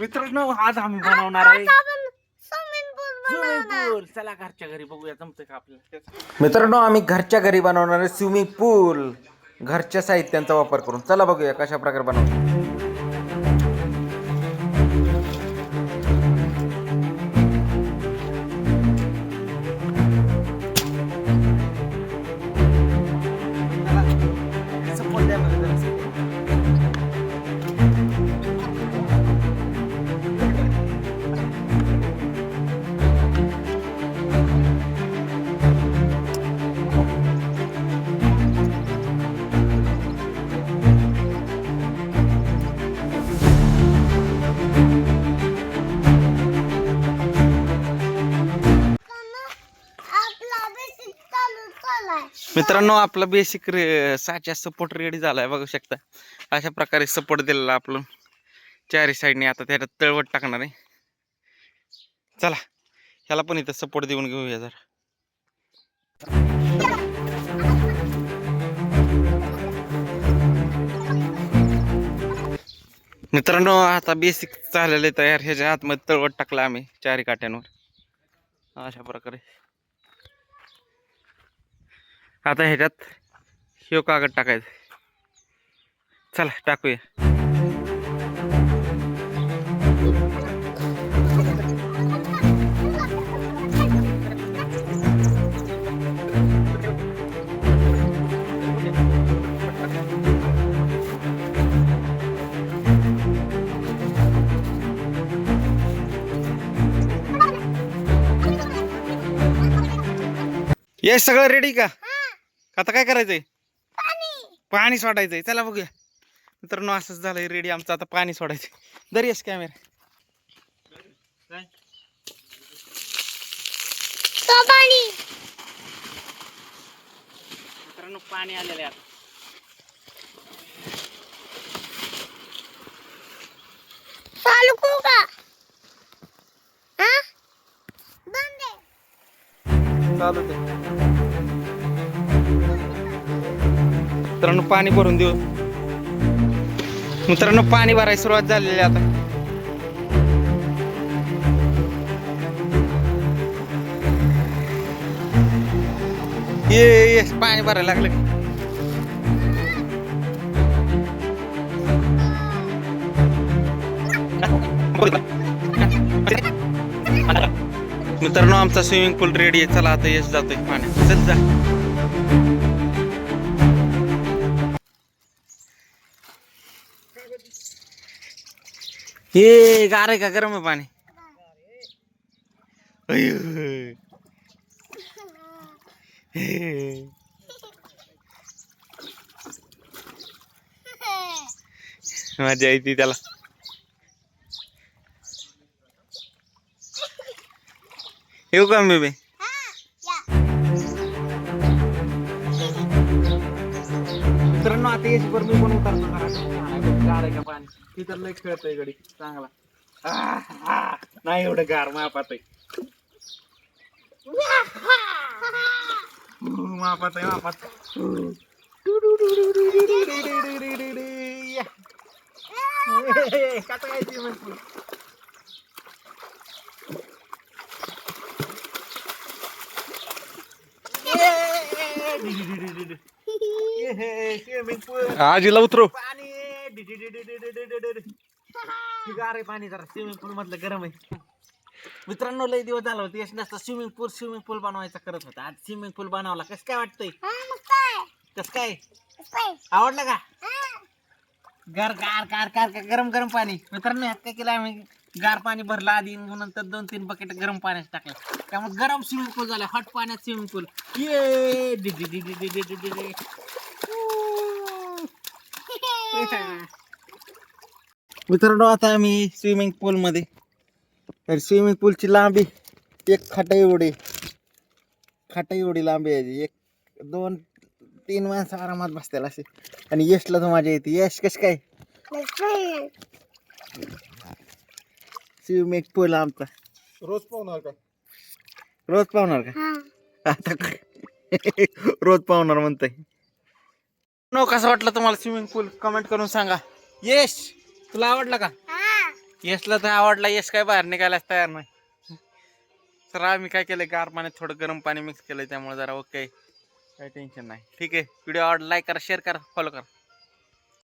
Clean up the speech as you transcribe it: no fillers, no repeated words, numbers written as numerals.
मित्रांनो आज आम्ही बनवणार आहे स्विमिंग पूल. चला घरच्या घरी बघूया जमतंय का आपल्याला. मित्रांनो आम्ही घरच्या घरी बनवणार आहे स्विमिंग पूल घरच्या साहित्यांचा वापर करून. चला बघूया कशा प्रकारे बनवतो. मित्रांनो आपला बेसिक साचा सपोर्ट रेडी झालाय बघू शकता. अशा प्रकारे सपोर्ट दिलेला आपण चारी साईडने. आता त्याला तळवट टाकणार आहे. चला ह्याला पण इथं सपोर्ट देऊन घेऊया जरा. मित्रांनो आता बेसिक झालेले तयार. ह्याच्या आतमध्ये तळवट टाकला आम्ही चारी काट्यांवर अशा प्रकारे. आता ह्याच्यात शिव कागद टाकायचं. चला टाकूया. हे सगळं रेडी का? आता काय करायचंय? पाणी सोडायचंय. चला बघूया. मित्रांनो असंच झालंय रेडी आमचं. आता पाणी सोडायचंय. दर्यास कॅमेरा मित्रांनो पाणी आलेलं आहे आता. चालू करू का? चालू दे. मित्रांनो पाणी भरून देऊ. मित्रांनो पाणी भरायला सुरुवात झालेली आता. ये पाणी भरायला लागलं. मित्रांनो आमचा स्विमिंग पूल रेडी आहे. चला आता यश जातोय पाण्यात. चल जा. हे गार आहे का गरम आहे पाणी? मजा येते त्याला. येऊ का मी? मित्रांनो आता याची वर मी पण उतरणार. गार आहे का पाणी? ती तर लई खेळतोय गडी चांगला. नाही एवढं गार मापात आहे. मापात आहे मापात. कसं काय ते म्हणतो? आजीला उतरू पाणी. गार आहे पाणी जरा. स्विमिंग पूल मधलं गरम आहे. मित्रांनो लई दिवस झाला होता यश नसता स्विमिंग पूल बनवायचा करत होता. आज स्विमिंग पूल बनवला. कसं काय वाटतंय? कसं काय आवडलं का? गार गार गार गार गरम गरम पाणी. मित्रांनो ह्यात काय केलं आम्ही? गार पाणी भरलं आधी, नंतर 2-3 बकेट गरम पाण्यात टाकलं. त्यामुळे गरम स्विमिंग पूल झाला. हॉट पाण्यात स्विमिंग पूल. ये मित्रांनो आता आम्ही स्विमिंग पूल मध्ये. तर स्विमिंग पूलची लांबी एक खाटा एवढी लांबी आहे. 1-2-3 माणसं आरामात बसतील असे. आणि यशला तर मजा येते. यश कसं काय? स्विमिंग पूल आमचा रोज पाहणार का? रोज पाहणार का? आता रोज पाहणार म्हणताय. नो कसं वाटलं तुम्हाला स्विमिंग पूल? कमेंट करून सांगा. यश तुला आवडला का? यशला तर आवडला, यश काय बाहेर निघायलाच तयार नाही. तर आम्ही काय केलं, गार पाण्यात थोडं गरम पाणी मिक्स केलं, त्यामुळे जरा ओके, काही टेन्शन नाही. ठीक आहे, व्हिडिओ आवडला लाईक करा, शेअर करा, फॉलो करा.